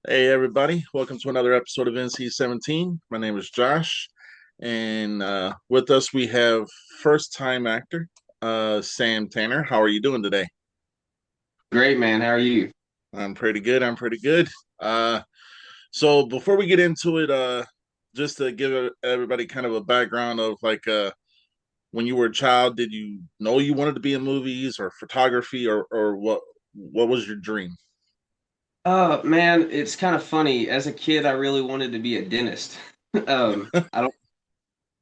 Hey everybody, welcome to another episode of NC-17. My name is Josh, and with us we have first-time actor Sam Tanner. How are you doing today? Great, man. How are you? I'm pretty good. I'm pretty good. Uh, so before we get into it, just to give everybody kind of a background of when you were a child, did you know you wanted to be in movies or photography, or what was your dream? Man, it's kind of funny. As a kid, I really wanted to be a dentist. I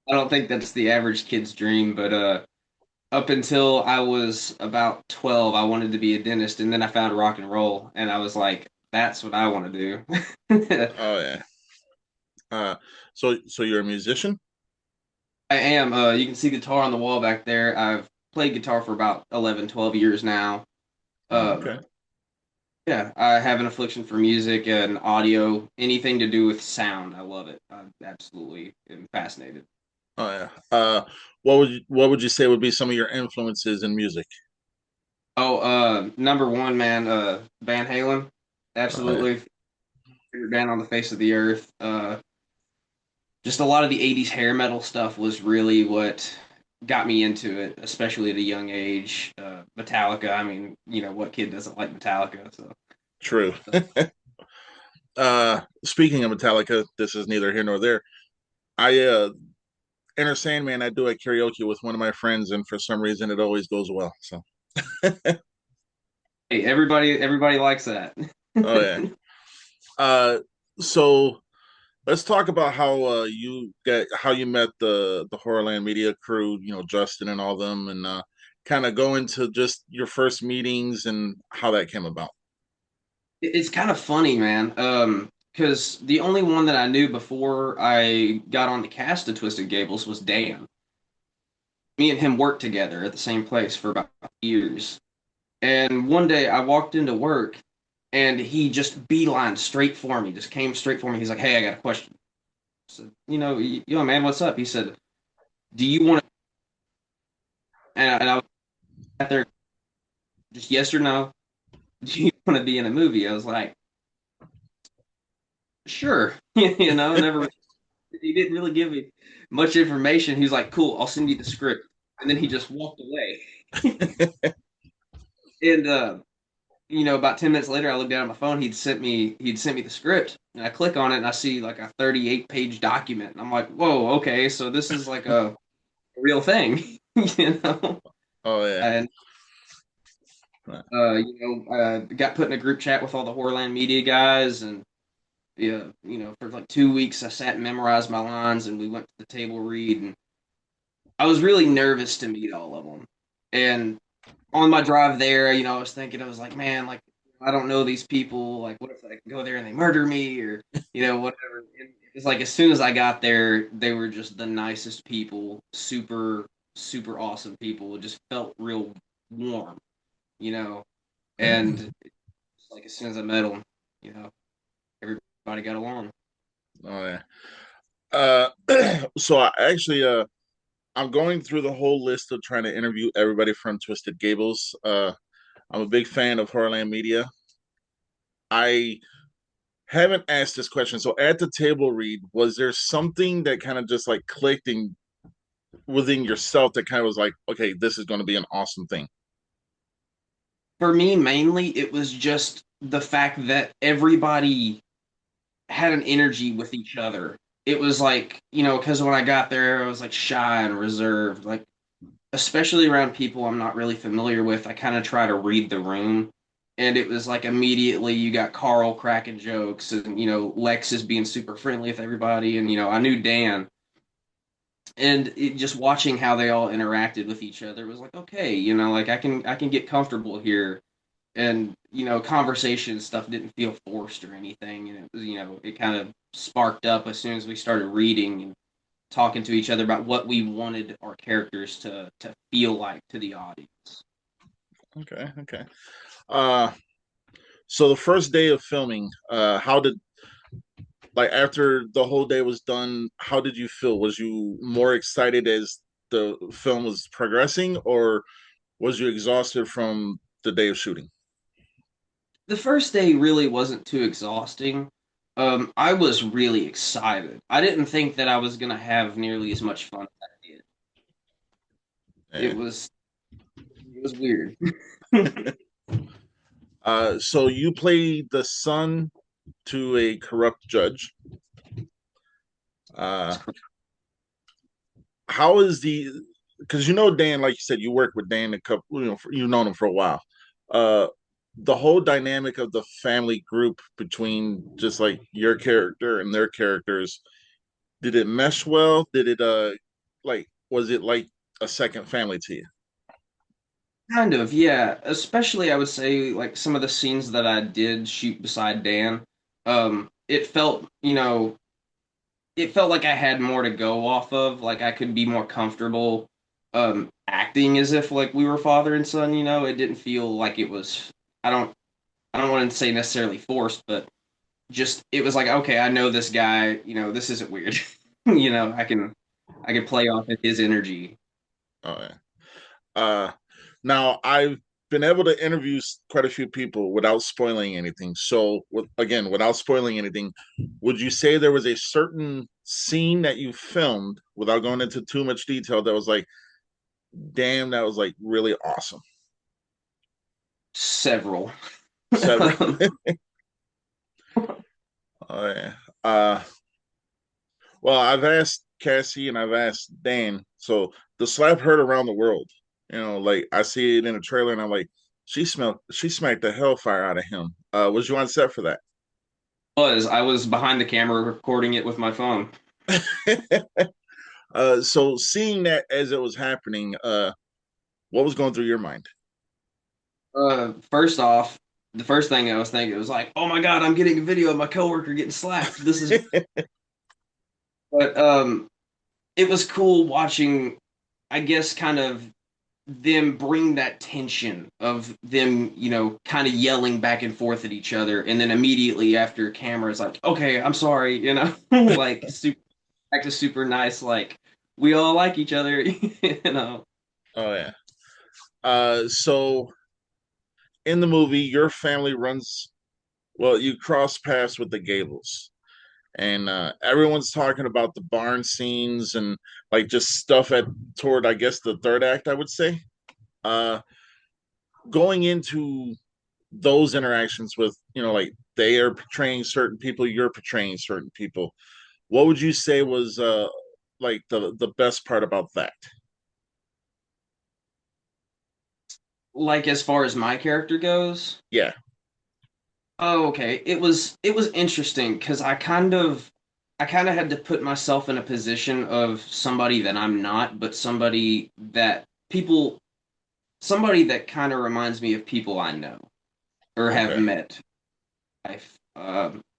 don't think that's the average kid's dream, but up until I was about 12, I wanted to be a dentist, and then I found rock and roll, and I was like, that's what I want to do. Oh yeah. Uh, so you're a musician? I am. You can see guitar on the wall back there. I've played guitar for about 11, 12 years now. Oh, Um, okay. yeah, I have an affliction for music and audio, anything to do with sound. I love it. I absolutely am fascinated. Oh yeah. What would you say would be some of your influences in music? Oh, number one, man, Van Halen, Oh yeah. absolutely favorite band on the face of the earth. Just a lot of the '80s hair metal stuff was really what got me into it, especially at a young age. Metallica, I mean, what kid doesn't like Metallica? So, True. Speaking of Metallica, this is neither here nor there. I Enter Sandman I do at karaoke with one of my friends, and for some reason it always goes well. So hey, everybody likes that. oh yeah. Uh so let's talk about how you met the Horrorland media crew, Justin and all them, and kind of go into just your first meetings and how that came about. It's kind of funny, man. Because the only one that I knew before I got on the cast of Twisted Gables was Dan. Me and him worked together at the same place for about years. And one day I walked into work and he just beelined straight for me, just came straight for me. He's like, "Hey, I got a question." I said, man, what's up?" He said, "Do you want to?" And I was out there, just yes or no. Do you want to be in a movie? I was like, "Sure." Never. He didn't really give me much information. He was like, "Cool, I'll send you the script," and then he just walked away. And about 10 minutes later, I looked down at my phone. He'd sent me the script, and I click on it, and I see like a 38-page document, and I'm like, "Whoa, okay, so this is like a real thing," you know. Oh yeah. And got put in a group chat with all the Horrorland media guys, and yeah, for like 2 weeks, I sat and memorized my lines, and we went to the table read, and I was really nervous to meet all of them. And on my drive there, I was thinking, I was like, man, like, I don't know these people. Like, what if I go there and they murder me or, whatever. And it's like, as soon as I got there, they were just the nicest people, super, super awesome people. It just felt real warm, you know. And like, as soon as I met them, you know, everybody got along. Oh yeah. So I actually I'm going through the whole list of trying to interview everybody from Twisted Gables. I'm a big fan of Horrorland Media. I haven't asked this question. So at the table read, was there something that kind of just like clicked in within yourself that kind of was like, okay, this is going to be an awesome thing? For me, mainly, it was just the fact that everybody had an energy with each other. It was like, because when I got there, I was like shy and reserved. Like, especially around people I'm not really familiar with, I kind of try to read the room. And it was like immediately you got Carl cracking jokes and, Lex is being super friendly with everybody. And, I knew Dan. And just watching how they all interacted with each other was like, okay, like I can get comfortable here and conversation stuff didn't feel forced or anything, and it was it kind of sparked up as soon as we started reading and talking to each other about what we wanted our characters to feel like to the audience. Okay, okay. Uh, so the first day of filming, how did like after the whole day was done? How did you feel? Was you more excited as the film was progressing, or was you exhausted from the day of shooting? The first day really wasn't too exhausting. I was really excited. I didn't think that I was gonna have nearly as much fun as I did. Yeah. It was weird. So you play the son to a corrupt judge. Uh, how is the? Because you know Dan, like you said, you worked with Dan a couple. You've known him for a while. Uh, the whole dynamic of the family group between just like your character and their characters, did it mesh well? Did it like was it like a second family to you? Kind of, yeah. Especially, I would say, like some of the scenes that I did shoot beside Dan, it felt, it felt like I had more to go off of. Like I could be more comfortable, acting as if like we were father and son. It didn't feel like it was. I don't, I don't want to say necessarily forced, but just it was like, okay, I know this guy. This isn't weird. I can play off of his energy. Oh yeah. Uh, Now I've been able to interview quite a few people without spoiling anything. So, again, without spoiling anything, would you say there was a certain scene that you filmed without going into too much detail that was like, damn, that was like really awesome? Several. Several. Oh yeah. Well, I've asked Cassie and I've asked Dan. So the slap heard around the world. Like I see it in a trailer and I'm like, she smacked the hellfire out of him. Was you on set for that? I was behind the camera recording it with my phone. So seeing that as it was happening, what was going through your mind? First off, the first thing I was thinking was like, "Oh my God, I'm getting a video of my coworker getting slapped. This is." But it was cool watching, I guess, kind of them bring that tension of them, kind of yelling back and forth at each other, and then immediately after camera is like, "Okay, I'm sorry," like super, act is super nice, like we all like each other, you know. Oh yeah. So in the movie, your family runs. Well, you cross paths with the Gables, and everyone's talking about the barn scenes and like just stuff at toward, I guess, the third act. I would say. Uh, Going into those interactions with, like they are portraying certain people, you're portraying certain people. What would you say was like the best part about that? Like as far as my character goes. Yeah. Oh, okay. It was interesting because I kind of had to put myself in a position of somebody that I'm not, but somebody that kind of reminds me of people I know or have Okay. met. I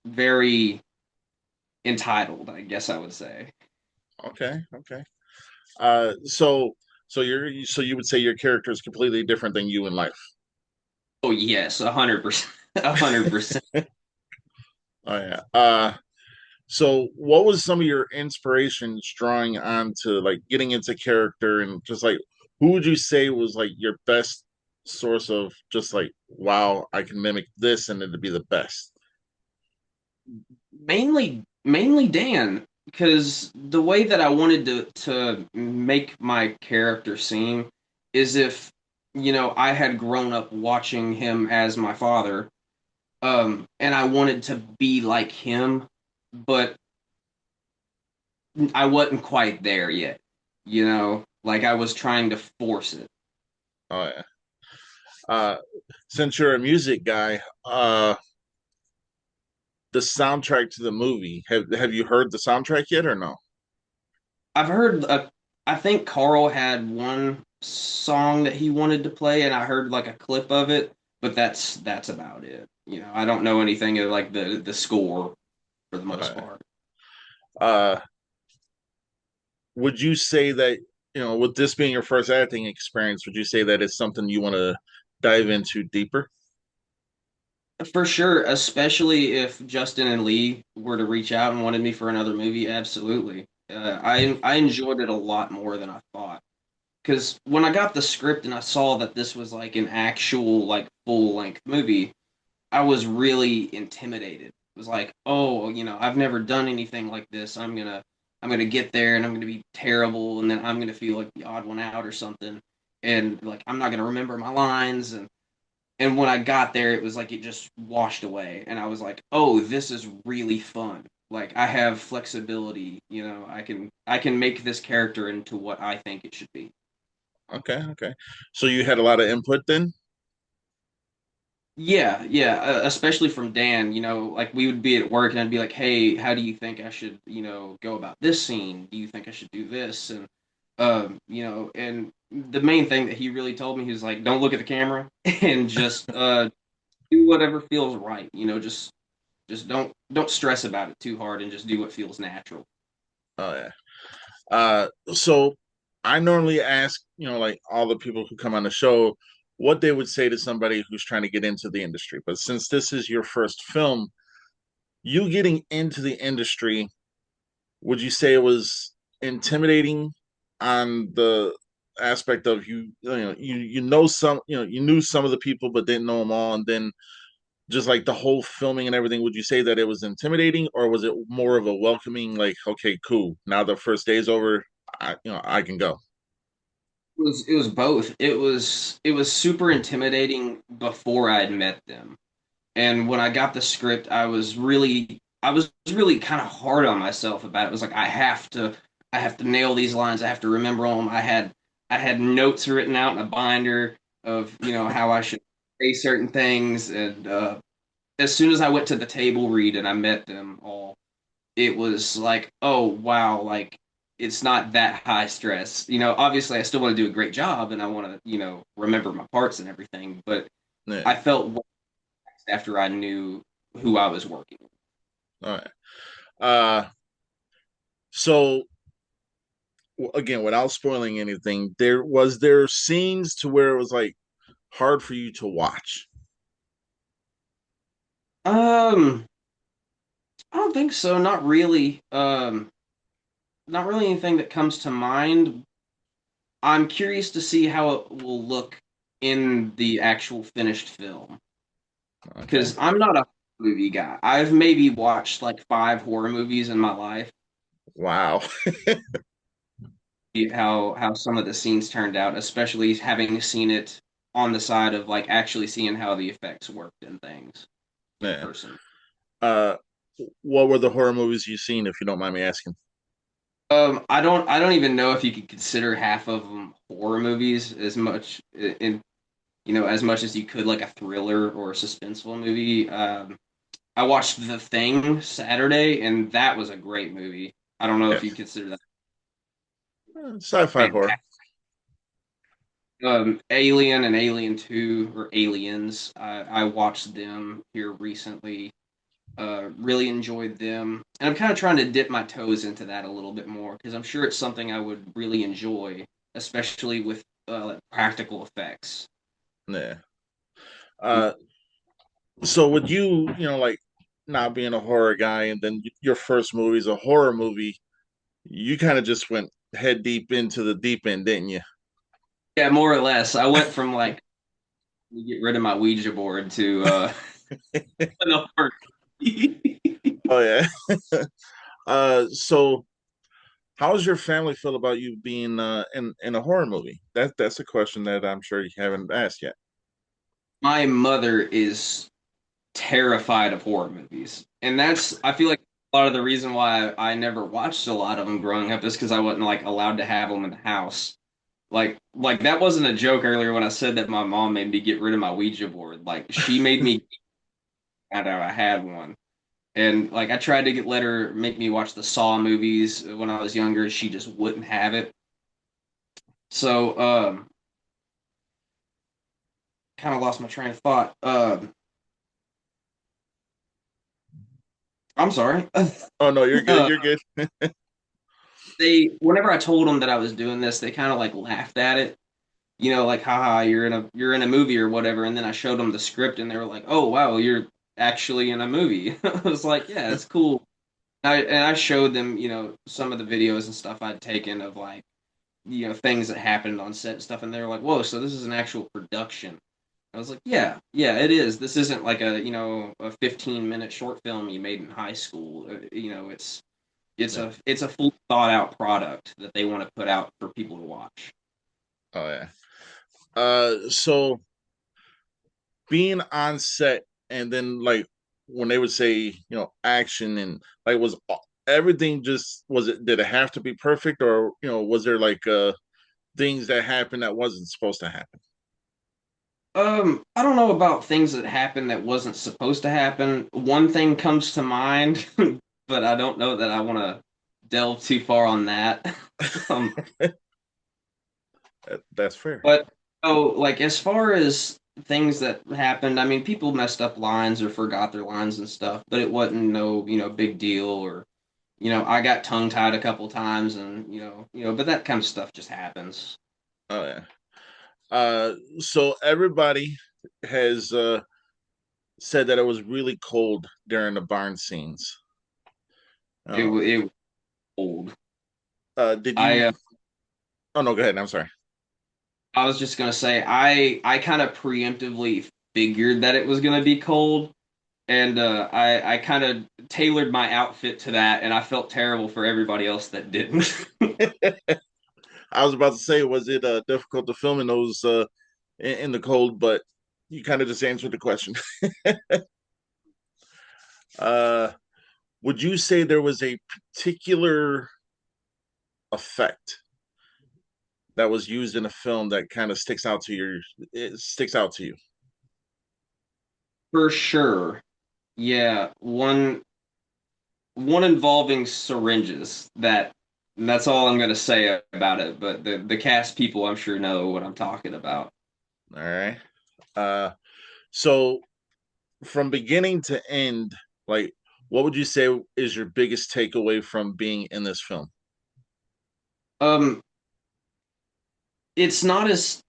very entitled, I guess I would say. Okay. Okay. So you would say your character is completely different than you in life. Oh yes, 100%, 100%. Oh yeah. So what was some of your inspirations drawing on to like getting into character, and just like who would you say was like your best source of just like, wow, I can mimic this and it'd be the best? Mainly Dan, because the way that I wanted to make my character seem is if I had grown up watching him as my father, and I wanted to be like him, but I wasn't quite there yet. Like I was trying to force it. Oh yeah. Uh since you're a music guy, the soundtrack to the movie, have you heard the soundtrack yet or no? I've heard, I think Carl had one song that he wanted to play, and I heard like a clip of it, but that's about it. I don't know anything of like the score for the most Uh, part. uh would you say that, with this being your first acting experience, would you say that it's something you want to dive into deeper? For sure, especially if Justin and Lee were to reach out and wanted me for another movie, absolutely. I enjoyed it a lot more than I thought. Because when I got the script and I saw that this was like an actual like full length movie, I was really intimidated. was like, oh, I've never done anything like this. I'm gonna get there and I'm gonna be terrible, and then I'm gonna feel like the odd one out or something, and like I'm not gonna remember my lines, and when I got there, it was like it just washed away, and I was like, oh, this is really fun. Like I have flexibility, I can make this character into what I think it should be. Okay, okay. So you had a lot of input then? Yeah, yeah, especially from Dan, like we would be at work and I'd be like, "Hey, how do you think I should, go about this scene? Do you think I should do this?" And the main thing that he really told me, he was like, "Don't look at the camera and just do whatever feels right, just don't stress about it too hard and just do what feels natural." Oh yeah. So I normally ask, like all the people who come on the show, what they would say to somebody who's trying to get into the industry. But since this is your first film, you getting into the industry, would you say it was intimidating on the aspect of you knew some of the people but didn't know them all, and then just like the whole filming and everything, would you say that it was intimidating, or was it more of a welcoming, like, okay, cool, now the first day's over, I can go? It was both. It was super intimidating before I'd met them. And when I got the script, I was really kind of hard on myself about it. It was like I have to nail these lines. I have to remember them. I had notes written out in a binder of how I should say certain things. And as soon as I went to the table read and I met them all, it was like, oh wow, like it's not that high stress. Obviously I still want to do a great job and I want to remember my parts and everything, but Yeah. I felt after I knew who I was working with. All right. So again, without spoiling anything, there scenes to where it was like hard for you to watch? Um, I don't think so. Not really. Not really anything that comes to mind. I'm curious to see how it will look in the actual finished film Okay. because I'm not a movie guy. I've maybe watched like 5 horror movies in my life. Wow. How some of the scenes turned out, especially having seen it on the side of like actually seeing how the effects worked and things in Yeah. person. Uh, what were the horror movies you seen, if you don't mind me asking? I don't even know if you could consider half of them horror movies as much as much as you could like a thriller or a suspenseful movie. I watched The Thing Saturday, and that was a great movie. I don't know Yeah. if you consider that Sci-fi horror. fantastic. Alien and Alien 2 or Aliens. I watched them here recently. Really enjoyed them, and I'm kind of trying to dip my toes into that a little bit more because I'm sure it's something I would really enjoy, especially with like practical effects. Yeah. Uh, so would you, like not being a horror guy, and then your first movie is a horror movie, you kind of just went head deep into the deep end, didn't you? Yeah, more or less. I went from like get rid of my Ouija board to no, Oh yeah. So how does your family feel about you being in a horror movie? That's a question that I'm sure you haven't asked yet. my mother is terrified of horror movies, and that's I feel like a lot of the reason why I never watched a lot of them growing up is because I wasn't like allowed to have them in the house. Like that wasn't a joke earlier when I said that my mom made me get rid of my Ouija board. Like she made me out I had one. And like I tried to let her make me watch the Saw movies when I was younger. She just wouldn't have it. So kind of lost my train of thought. I'm sorry. Oh no, you're good. uh, You're good. they whenever I told them that I was doing this, they kind of like laughed at it. Like haha, you're in a movie or whatever. And then I showed them the script, and they were like, "Oh wow, you're actually in a movie." I was like, "Yeah, it's cool." And I showed them, some of the videos and stuff I'd taken of like, things that happened on set and stuff, and they were like, "Whoa, so this is an actual production." I was like, yeah, yeah, it is. This isn't like a, a 15-minute short film you made in high school. Yeah. It's a full thought out product that they want to put out for people to watch. Oh yeah. So being on set and then like when they would say, action and like was everything just was it did it have to be perfect or was there like things that happened that wasn't supposed to happen? I don't know about things that happened that wasn't supposed to happen. One thing comes to mind, but I don't know that I want to delve too far on that. Um, That's fair. but oh, like as far as things that happened, I mean, people messed up lines or forgot their lines and stuff, but it wasn't no, big deal or, I got tongue tied a couple times and, but that kind of stuff just happens. Oh yeah. So everybody has said that it was really cold during the barn scenes. Uh, It was old. did I you? Oh no, go ahead. I'm sorry. I was just gonna say I kind of preemptively figured that it was gonna be cold, and I kind of tailored my outfit to that, and I felt terrible for everybody else that didn't. I was about to say, was it difficult to film in those in the cold? But you kind of just answered the question. uh, would you say there was a particular effect that was used in a film that kind of sticks out to it sticks out to you? For sure. Yeah, one involving syringes and that's all I'm gonna say about it, but the cast people I'm sure know what I'm talking about. All right. Uh, so from beginning to end, like, what would you say is your biggest takeaway from being in this film? Um, it's not as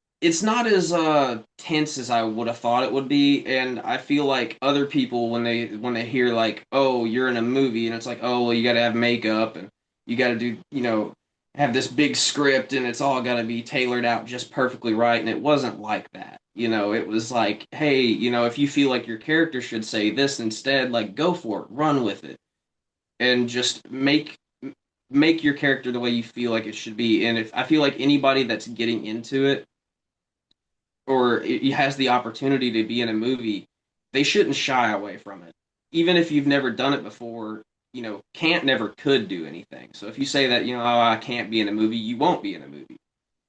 tense as I would have thought it would be, and I feel like other people when they hear like, oh, you're in a movie, and it's like, oh, well, you got to have makeup and you got to do, have this big script and it's all got to be tailored out just perfectly right, and it wasn't like that. It was like, hey, if you feel like your character should say this instead, like go for it, run with it, and just make your character the way you feel like it should be. And if I feel like anybody that's getting into it or it has the opportunity to be in a movie, they shouldn't shy away from it. Even if you've never done it before, can't never could do anything. So if you say that, oh, I can't be in a movie, you won't be in a movie.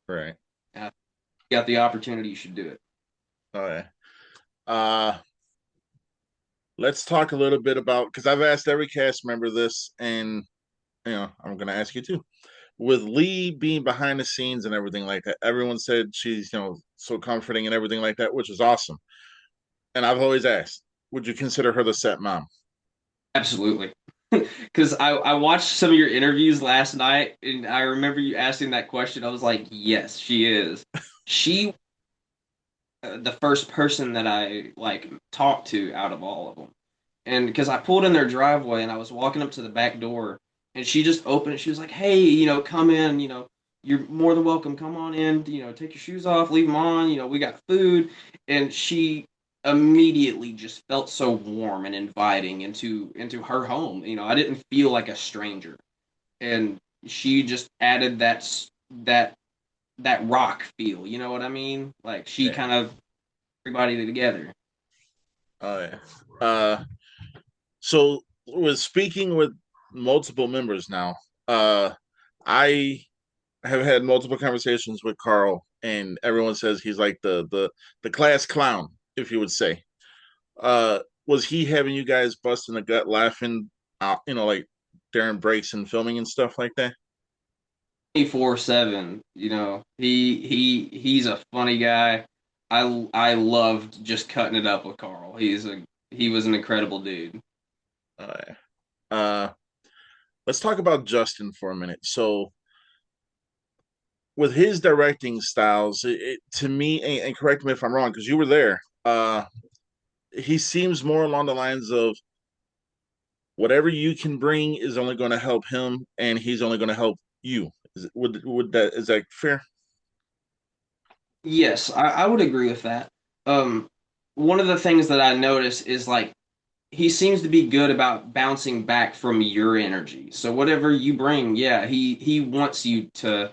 Right. If you got the opportunity, you should do it. All right. Uh, let's talk a little bit about because I've asked every cast member this, and I'm going to ask you too. With Lee being behind the scenes and everything like that, everyone said she's so comforting and everything like that, which is awesome. And I've always asked, would you consider her the set mom? Absolutely. Because I watched some of your interviews last night, and I remember you asking that question. I was like, yes, she is. She the first person that I like talked to out of all of them. And because I pulled in their driveway and I was walking up to the back door and she just opened it. She was like, "Hey, come in, you're more than welcome. Come on in, take your shoes off, leave them on, we got food." And she immediately just felt so warm and inviting into her home. I didn't feel like a stranger. And she just added that that rock feel, you know what I mean? Like she Yeah. kind of everybody together. Oh yeah. So with speaking with multiple members now, I have had multiple conversations with Carl, and everyone says he's like the class clown, if you would say. Was he having you guys busting the gut laughing out, like during breaks and filming and stuff like that? 24/7. He's a funny guy. I loved just cutting it up with Carl. He was an incredible dude. Uh, uh, let's talk about Justin for a minute. So, with his directing styles, to me, and correct me if I'm wrong, because you were there. He seems more along the lines of whatever you can bring is only going to help him, and he's only going to help you. Would that is that fair? Yes, I would agree with that. um, one of the things that I notice is like he seems to be good about bouncing back from your energy. So whatever you bring, yeah, he wants you to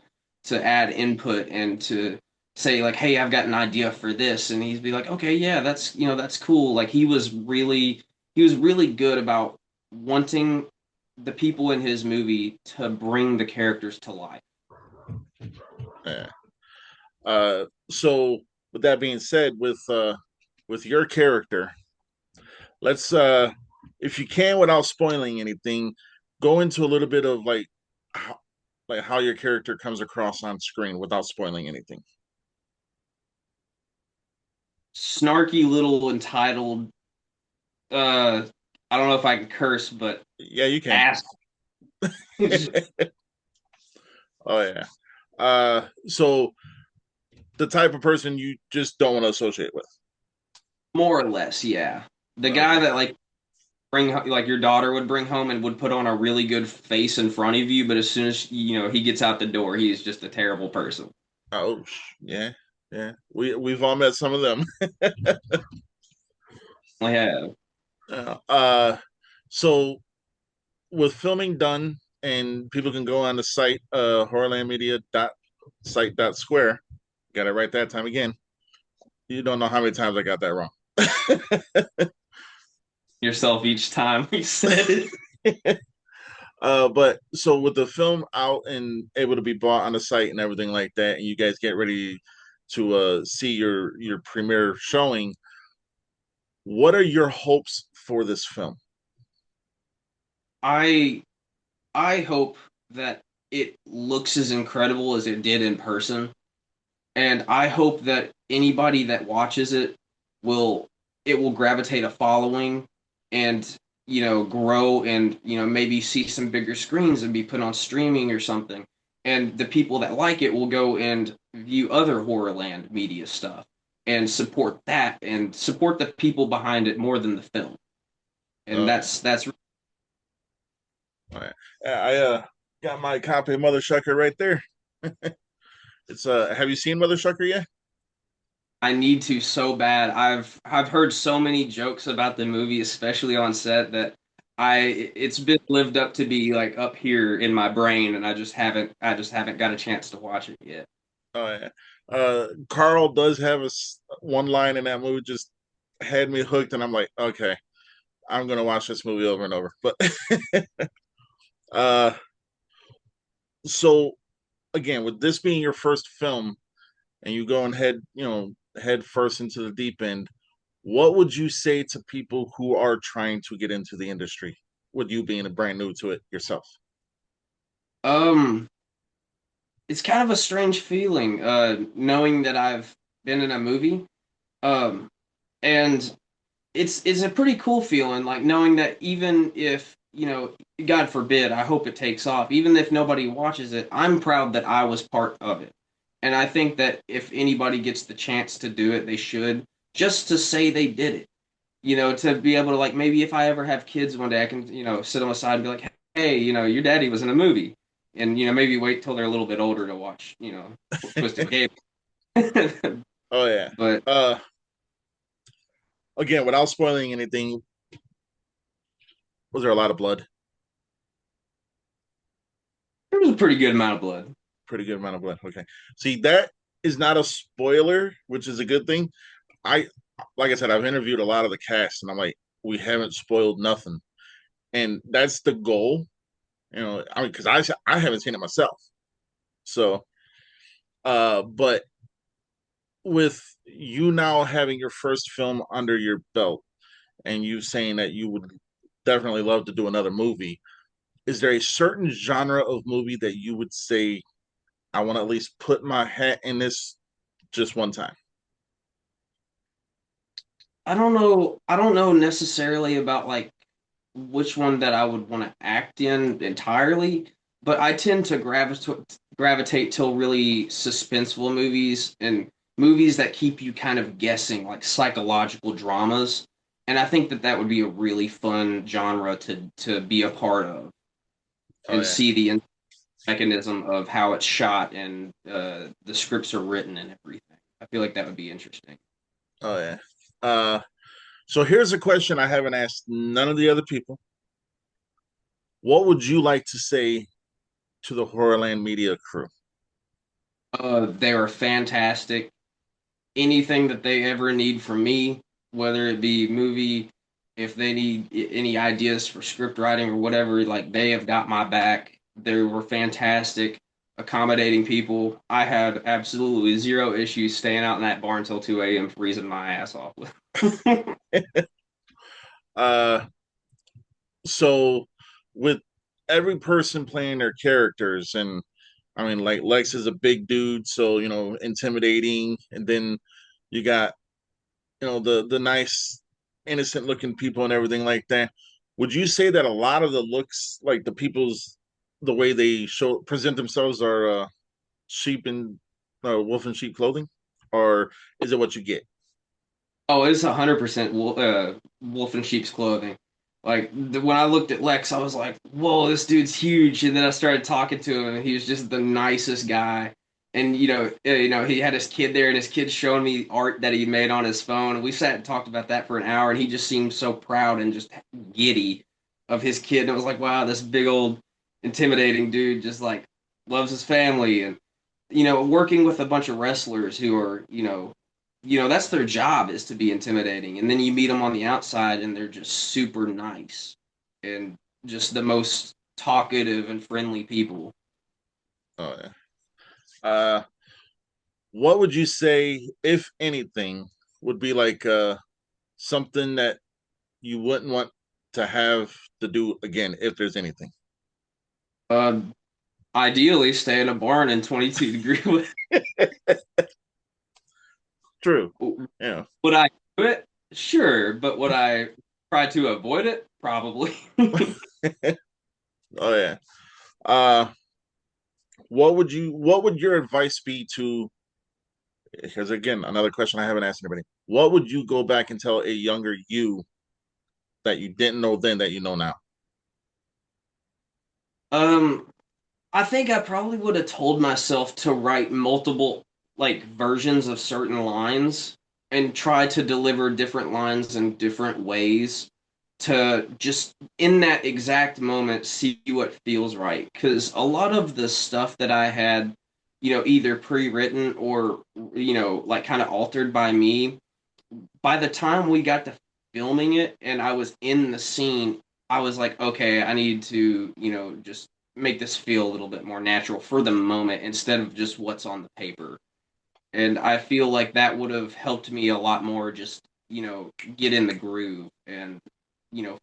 add input and to say like, "Hey, I've got an idea for this," and he'd be like, "Okay, yeah, that's that's cool." Like he was really good about wanting the people in his movie to bring the characters to life. Yeah. So with that being said, with your character, let's if you can without spoiling anything, go into a little bit of how your character comes across on screen without spoiling anything. Snarky little entitled I don't know if I can curse, but Yeah, you can. ass. Oh yeah. So the type of person you just don't want to associate with. More or less, yeah. The guy Okay. that like like your daughter would bring home and would put on a really good face in front of you, but as soon as he gets out the door, he is just a terrible person. Oh yeah, yeah. We've all met some of them. Yeah. Uh, uh, so with filming done, and people can go on the site horrorlandmedia dot site dot square. Got it right that time again. You don't know how many times I got that wrong. Yourself each time we said it. But so with the film out and able to be bought on the site and everything like that, and you guys get ready to see your premiere showing, what are your hopes for this film? I I hope that it looks as incredible as it did in person. And I hope that anybody that watches will it will gravitate a following and grow and maybe see some bigger screens and be put on streaming or something. And the people that like it will go and view other Horrorland media stuff and support that and support the people behind it more than the film. And Oh yeah, that's all right. I got my copy of Mother Shucker right there. It's have you seen Mother Shucker yet? I need to so bad. I've heard so many jokes about the movie, especially on set, that it's been lived up to be like up here in my brain, and I just haven't got a chance to watch it yet. Oh yeah. Carl does have one line in that movie just had me hooked, and I'm like, okay, I'm gonna watch this movie over and over. But uh, so again, with this being your first film, and you go and head first into the deep end, what would you say to people who are trying to get into the industry? With you being brand new to it yourself. Um, it's kind of a strange feeling, knowing that I've been in a movie. Um, and it's a pretty cool feeling, like knowing that even if, God forbid, I hope it takes off, even if nobody watches it, I'm proud that I was part of it. And I think that if anybody gets the chance to do it, they should, just to say they did it. To be able to like maybe if I ever have kids one day, I can, sit them aside and be like, hey, your daddy was in a movie. And, maybe wait till they're a little bit older to watch, Twisted Gables. Oh yeah. But Uh, Again, without spoiling anything, was there a lot of blood? there was a pretty good amount of blood. Pretty good amount of blood. Okay. See, that is not a spoiler, which is a good thing. I like I said, I've interviewed a lot of the cast, and I'm like, we haven't spoiled nothing, and that's the goal. I mean, because I haven't seen it myself, so but with you now having your first film under your belt, and you saying that you would definitely love to do another movie, is there a certain genre of movie that you would say I want to at least put my hat in this just one time? I don't know necessarily about like which one that I would want to act in entirely, but I tend to gravitate to really suspenseful movies and movies that keep you kind of guessing, like psychological dramas. And I think that that would be a really fun genre to be a part of Oh and yeah. see the mechanism of how it's shot and the scripts are written and everything. I feel like that would be interesting. Oh yeah. Uh, so here's a question I haven't asked none of the other people. What would you like to say to the Horrorland media crew? They were fantastic. Anything that they ever need from me, whether it be movie, if they need any ideas for script writing or whatever, like they have got my back. They were fantastic, accommodating people. I had absolutely zero issues staying out in that bar until 2 a.m. freezing my ass off. Uh, so with every person playing their characters, and I mean, like Lex is a big dude, so intimidating, and then you got the nice, innocent looking people and everything like that. Would you say that a lot of the looks, like the way they show present themselves, are sheep and wolf and sheep clothing, or is it what you get? Oh, it's 100% wolf in sheep's clothing. Like when I looked at Lex, I was like, "Whoa, this dude's huge!" And then I started talking to him, and he was just the nicest guy. And he had his kid there, and his kid showing me art that he made on his phone. And we sat and talked about that for an hour, and he just seemed so proud and just giddy of his kid. And I was like, "Wow, this big old intimidating dude just like loves his family." And working with a bunch of wrestlers who are, that's their job is to be intimidating. And then you meet them on the outside and they're just super nice and just the most talkative and friendly people. Oh yeah. Uh, what would you say, if anything, would be like something that you wouldn't want to have to do again, if there's anything? Uh, Ideally, stay in a barn in 22-degree weather. True. Yeah. Would I do it? Sure, but would I try to avoid it? Probably. Oh yeah. Uh, what would your advice be to, because again, another question I haven't asked anybody. What would you go back and tell a younger you that you didn't know then that you know now? Um, I think I probably would have told myself to write multiple like versions of certain lines and try to deliver different lines in different ways to just in that exact moment see what feels right. Because a lot of the stuff that I had, either pre-written or like kind of altered by me, by the time we got to filming it and I was in the scene, I was like, okay, I need to, just make this feel a little bit more natural for the moment instead of just what's on the paper. And I feel like that would have helped me a lot more just, get in the groove and,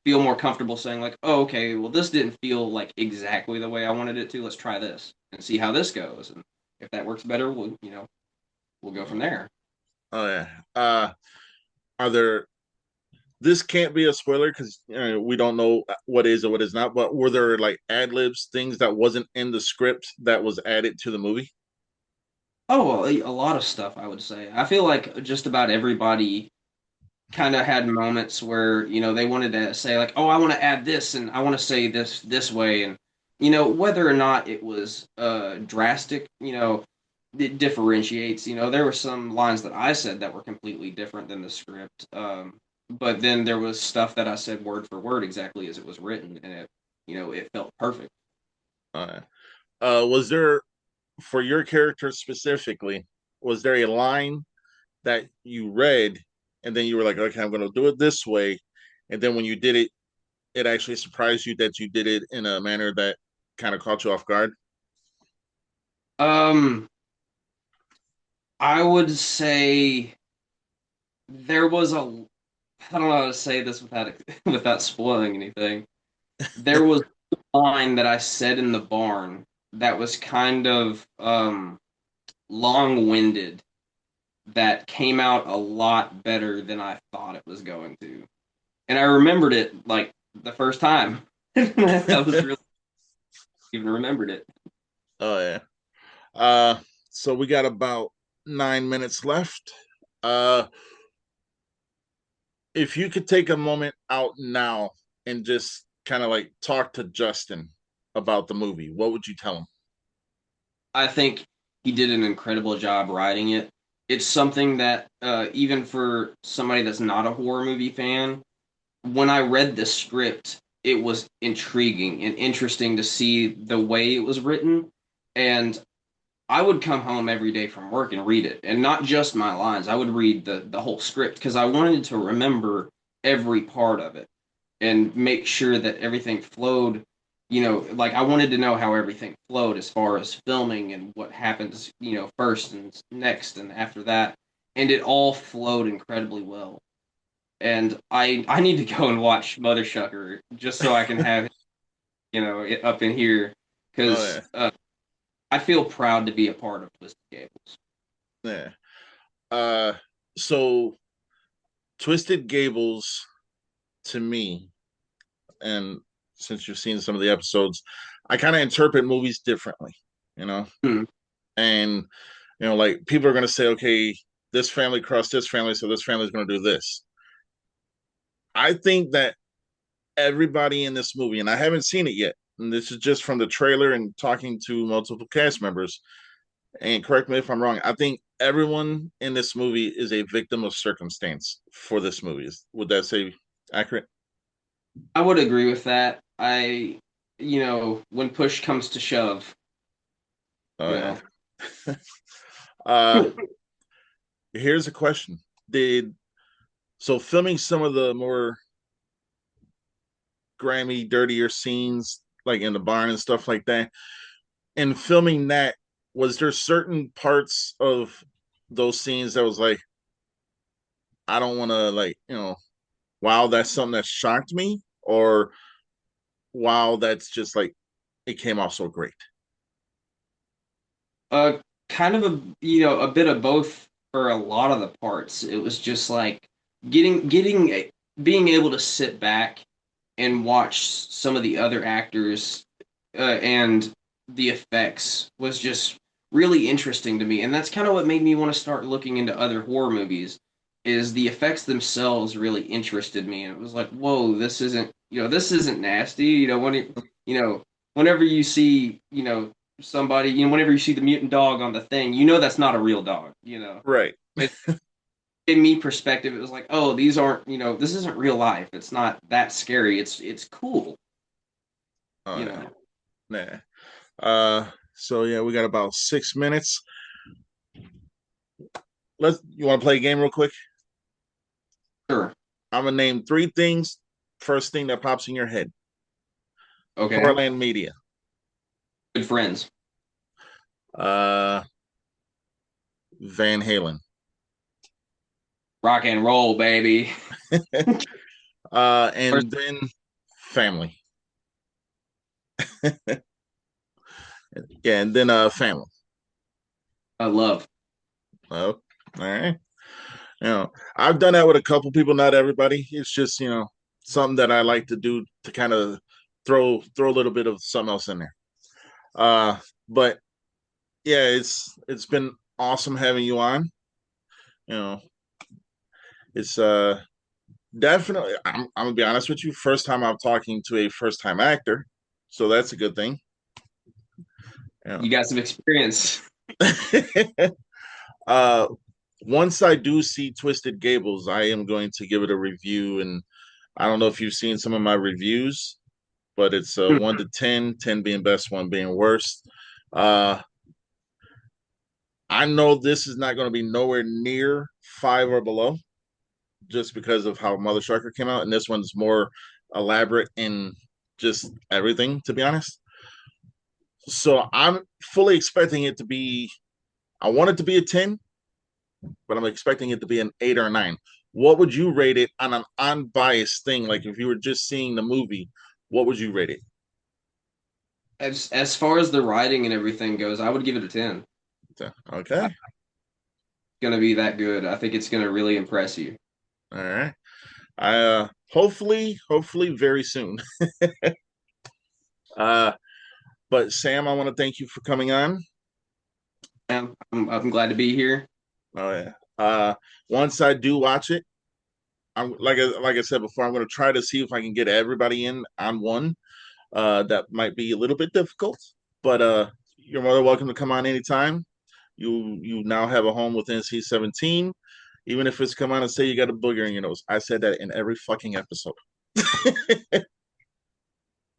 feel more comfortable saying, like, oh, okay, well, this didn't feel like exactly the way I wanted it to. Let's try this and see how this goes. And if that works better, we'll go from there. Oh yeah. Are there? This can't be a spoiler because we don't know what is or what is not. But were there like ad libs, things that wasn't in the script that was added to the movie? Oh, well, a lot of stuff, I would say. I feel like just about everybody kind of had moments where, they wanted to say like, "Oh, I want to add this and I want to say this way." And whether or not it was drastic, it differentiates. There were some lines that I said that were completely different than the script. But then there was stuff that I said word for word exactly as it was written and it felt perfect. Uh, was there, for your character specifically, was there a line that you read and then you were like, okay, I'm going to do it this way, and then when you did it, it actually surprised you that you did it in a manner that kind of caught you off guard? Um, I would say there was I don't know how to say this without without spoiling anything. There was a line that I said in the barn that was kind of long-winded that came out a lot better than I thought it was going to. And I remembered it like the first time. I was really even remembered it. Oh yeah. Uh, so we got about 9 minutes left. Uh, if you could take a moment out now and just kind of like talk to Justin about the movie, what would you tell him? I think he did an incredible job writing it. it's something that even for somebody that's not a horror movie fan, when I read the script, it was intriguing and interesting to see the way it was written. And I would come home every day from work and read it, and not just my lines. I would read the whole script because I wanted to remember every part of it and make sure that everything flowed. Like I wanted to know how everything flowed as far as filming and what happens, first and next and after that. And it all flowed incredibly well. And I need to go and watch Mother Shucker just so I can have it up in here Oh because yeah, I feel proud to be a part of Twisted Gables. yeah. Uh, so Twisted Gables to me, and since you've seen some of the episodes, I kind of interpret movies differently, you know. Hmm. And like people are going to say, okay, this family crossed this family, so this family is going to do this. I think that everybody in this movie, and I haven't seen it yet, and this is just from the trailer and talking to multiple cast members. And correct me if I'm wrong. I think everyone in this movie is a victim of circumstance for this movie. Would that say accurate? I would agree with that. When push comes to shove, Oh you yeah. know, uh, Here's a question: Did filming some of the more grimy, dirtier scenes, like in the barn and stuff like that, and filming that, was there certain parts of those scenes that was like, I don't want to like, wow, that's something that shocked me, or wow, that's just like it came off so great. uh, kind of a bit of both for a lot of the parts. It was just like being able to sit back and watch some of the other actors and the effects was just really interesting to me, and that's kind of what made me want to start looking into other horror movies. Is the effects themselves really interested me, and it was like, whoa, this isn't nasty. You know, whenever you see, somebody, whenever you see the mutant dog on the thing, that's not a real dog. Right. But in me perspective, it was like, oh, these aren't, this isn't real life. It's not that scary. It's cool. Oh You yeah. know. Nah. So yeah, we got about 6 minutes. You want to play a game real quick? Sure. I'm gonna name three things. First thing that pops in your head. Okay. Horrorland Media. Good friends. Uh Van Halen. Rock and roll, baby. First, And then family. Yeah, and then family. I love. Oh, all right. I've done that with a couple people, not everybody. It's just, something that I like to do to kind of throw a little bit of something else in there. But yeah, it's been awesome having you on. You know, it's definitely I'm gonna be honest with you, first time I'm talking to a first time actor. So that's a good thing. You got some experience. uh Once I do see Twisted Gables, I am going to give it a review, and I don't know if you've seen some of my reviews, but it's 1 to 10, 10 being best, one being worst. Uh, I know this is not going to be nowhere near 5 or below just because of how Mother Sharker came out, and this one's more elaborate in just everything, to be honest. So I'm fully expecting it to be, I want it to be a 10, but I'm expecting it to be an 8 or a 9. What would you rate it on an unbiased thing? Like if you were just seeing the movie, what would you rate it? As far as the writing and everything goes, I would give it a 10. Okay. It's gonna be that good. I think it's gonna really impress you. All right. I hopefully very soon. Uh but Sam, I want to thank you for coming on. I'm glad to be here. Oh yeah. Once I do watch it, I'm like I said before, I'm going to try to see if I can get everybody in on one. That might be a little bit difficult, but you're more than welcome to come on anytime. You now have a home with NC-17. Even if it's come out and say you got a booger in your nose. I said that in every fucking episode.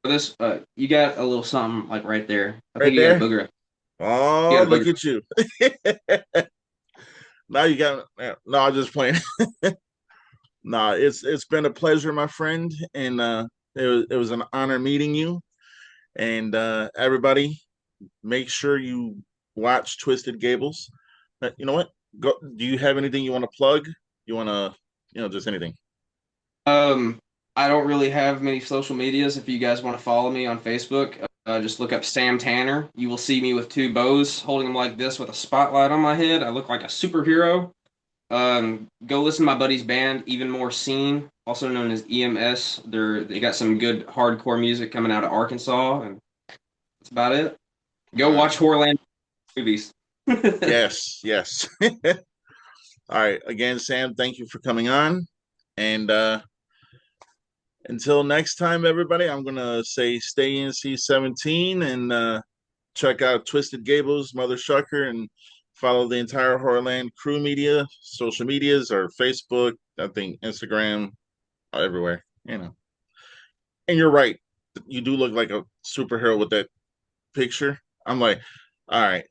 This, you got a little something like right there. I think Right you got a there. booger. You Oh, got a look booger. at you. Now you got no, I'm just playing. No, it's been a pleasure, my friend, and it was an honor meeting you. And everybody, make sure you watch Twisted Gables. You know what? Go. Do you have anything you want to plug? You want to, just anything. Um, I don't really have many social medias. If you guys want to follow me on Facebook, just look up Sam Tanner. You will see me with two bows, holding them like this with a spotlight on my head. I look like a superhero. Go listen to my buddy's band, Even More Scene, also known as EMS. They got some good hardcore music coming out of Arkansas, and that's about it. Go All watch right. Horrorland movies. Yes, yes. All right. Again, Sam, thank you for coming on. And until next time, everybody, I'm gonna say stay in C17 and check out Twisted Gables, Mother Shucker, and follow the entire Horrorland crew media, social medias, or Facebook, I think Instagram, everywhere. And you're right. You do look like a superhero with that picture. I'm like, all right,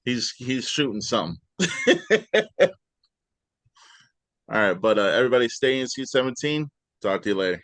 he's shooting something. All right, but everybody stay in C17. Talk to you later.